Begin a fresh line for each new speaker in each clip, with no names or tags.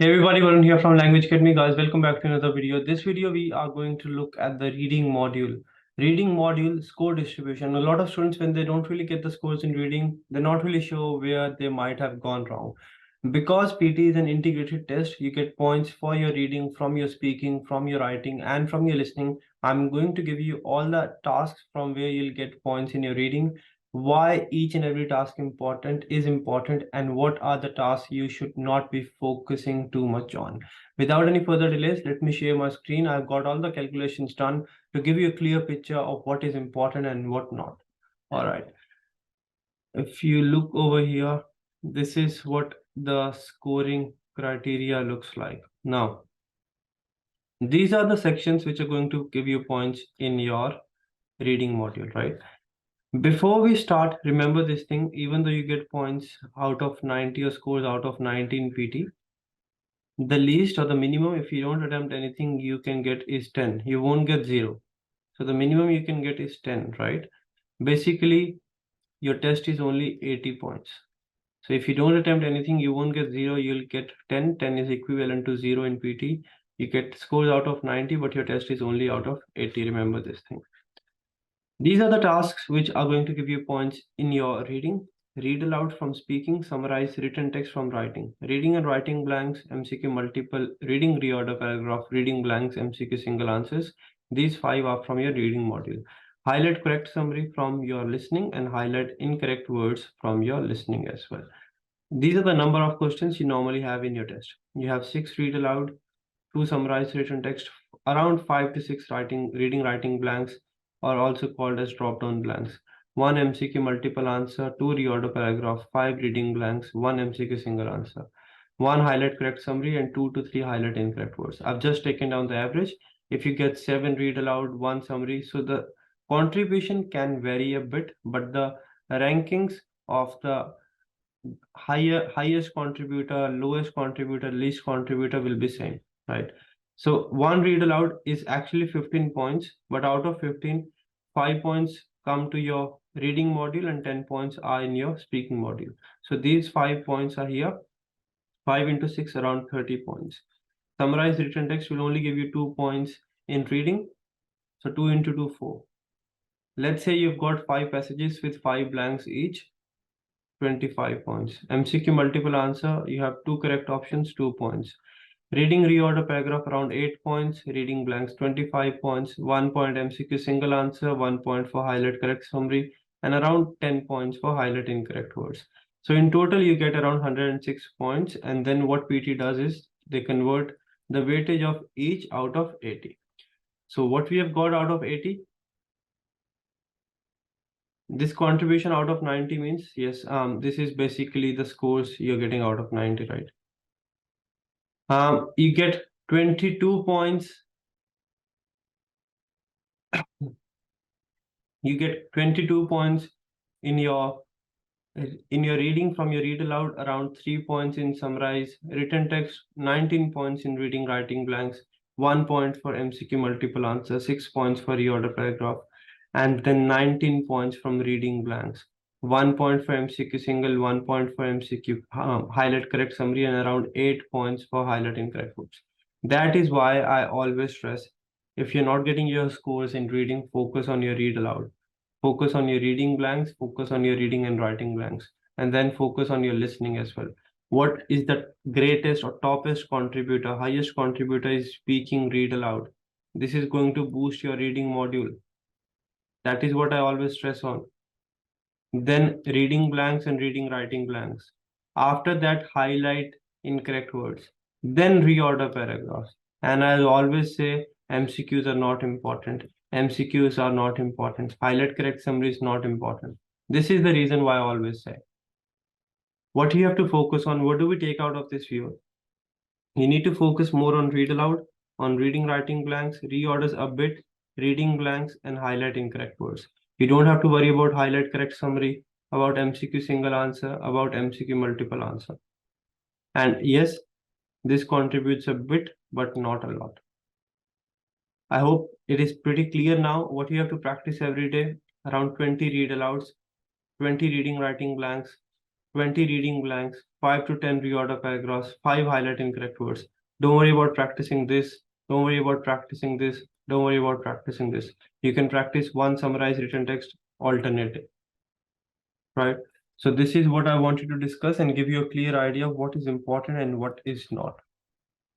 Hey everybody, Varun here from Language Academy. Guys, welcome back to another video. This video we are going to look at the reading module. Reading module score distribution. A lot of students, when they don't really get the scores in reading, they're not really sure where they might have gone wrong. Because PT is an integrated test, you get points for your reading, from your speaking, from your writing, and from your listening. I'm going to give you all the tasks from where you'll get points in your reading, why each and every task is important, and what are the tasks you should not be focusing too much on. Without any further delays, let me share my screen. I've got all the calculations done to give you a clear picture of what is important and what not. All right, if you look over here, this is what the scoring criteria looks like. Now these are the sections which are going to give you points in your reading module, right? Before we start, remember this thing, even though you get points out of 90 or scores out of 19 PT, the least or the minimum, if you don't attempt anything, you can get is 10. You won't get 0. So the minimum you can get is 10, right? Basically, your test is only 80 points. So if you don't attempt anything, you won't get 0, you'll get 10. 10 is equivalent to 0 in PT. You get scores out of 90, but your test is only out of 80. Remember this thing. These are the tasks which are going to give you points in your reading. Read aloud from speaking, summarize written text from writing. Reading and writing blanks, MCQ multiple, reading reorder paragraph, reading blanks, MCQ single answers. These 5 are from your reading module. Highlight correct summary from your listening and highlight incorrect words from your listening as well. These are the number of questions you normally have in your test. You have 6 read aloud, 2 summarize written text, around 5 to 6 reading writing blanks, are also called as drop-down blanks. 1 MCQ multiple answer, 2 reorder paragraph, 5 reading blanks, 1 MCQ single answer, 1 highlight correct summary, and 2 to 3 highlight incorrect words. I've just taken down the average. If you get 7 read aloud, 1 summary, so the contribution can vary a bit, but the rankings of the highest contributor, lowest contributor, least contributor will be same, right? So 1 read aloud is actually 15 points, but out of 15, 5 points come to your reading module and 10 points are in your speaking module. So these 5 points are here. 5 into 6, around 30 points. Summarize written text will only give you 2 points in reading. So 2 into 2, 4. Let's say you've got 5 passages with 5 blanks each, 25 points. MCQ multiple answer, you have 2 correct options, 2 points. Reading reorder paragraph, around 8 points. Reading blanks, 25 points. 1 point MCQ single answer, 1 point for highlight correct summary, and around 10 points for highlight incorrect words. So in total, you get around 106 points. And then what PT does is they convert the weightage of each out of 80. So what we have got out of 80, this contribution out of 90 means, yes, this is basically the scores you're getting out of 90, right? You get 22 points. You get 22 points in your reading from your read aloud, around 3 points in summarize written text, 19 points in reading writing blanks, 1 point for MCQ multiple answer, 6 points for reorder paragraph, and then 19 points from reading blanks, 1 point for MCQ single, 1 point for MCQ highlight correct summary, and around 8 points for highlight incorrect words. That is why I always stress, if you're not getting your scores in reading, focus on your read aloud. Focus on your reading blanks, focus on your reading and writing blanks, and then focus on your listening as well. What is the greatest or toppest contributor? Highest contributor is speaking read aloud. This is going to boost your reading module. That is what I always stress on. Then reading blanks and reading writing blanks. After that, highlight incorrect words. Then reorder paragraphs. And I always say MCQs are not important. MCQs are not important. Highlight correct summary is not important. This is the reason why I always say. What you have to focus on, what do we take out of this view? You need to focus more on read aloud, on reading writing blanks, reorders a bit, reading blanks, and highlight incorrect words. You don't have to worry about highlight correct summary, about MCQ single answer, about MCQ multiple answer. And yes, this contributes a bit, but not a lot. I hope it is pretty clear now what you have to practice every day. Around 20 read alouds, 20 reading writing blanks, 20 reading blanks, 5 to 10 reorder paragraphs, 5 highlight incorrect words. Don't worry about practicing this. Don't worry about practicing this. Don't worry about practicing this. You can practice one summarized written text alternative, right? So this is what I wanted to discuss and give you a clear idea of what is important and what is not.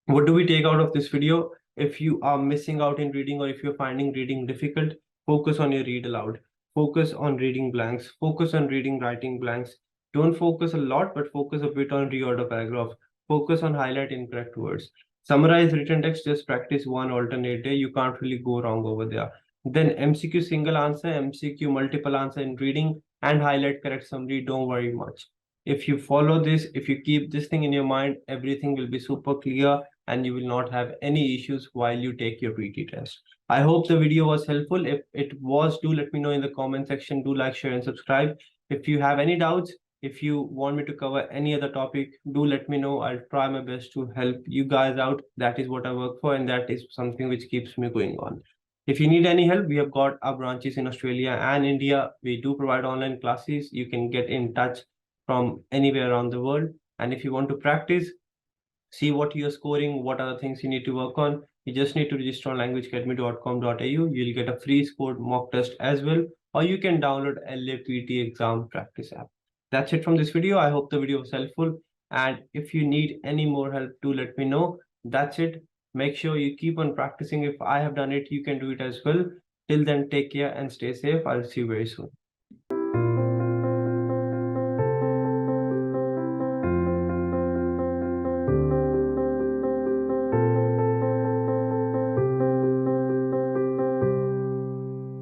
What do we take out of this video? If you are missing out in reading or if you're finding reading difficult, focus on your read aloud. Focus on reading blanks. Focus on reading writing blanks. Don't focus a lot, but focus a bit on reorder paragraph. Focus on highlight incorrect words. Summarize written text, just practice one alternate day. You can't really go wrong over there. Then MCQ single answer, MCQ multiple answer in reading, and highlight correct summary. Don't worry much. If you follow this, if you keep this thing in your mind, everything will be super clear and you will not have any issues while you take your PT test. I hope the video was helpful. If it was, do let me know in the comment section. Do like, share, and subscribe. If you have any doubts, if you want me to cover any other topic, do let me know. I'll try my best to help you guys out. That is what I work for, and that is something which keeps me going on. If you need any help, we have got our branches in Australia and India. We do provide online classes. You can get in touch from anywhere around the world. And if you want to practice, see what you're scoring, what are the things you need to work on, you just need to register on languageacademy.com.au. You'll get a free scored mock test as well, or you can download LAPT exam practice app. That's it from this video. I hope the video was helpful, and if you need any more help, do let me know. That's it. Make sure you keep on practicing. If I have done it, you can do it as well. Till then, take care and stay safe. I'll see you very soon.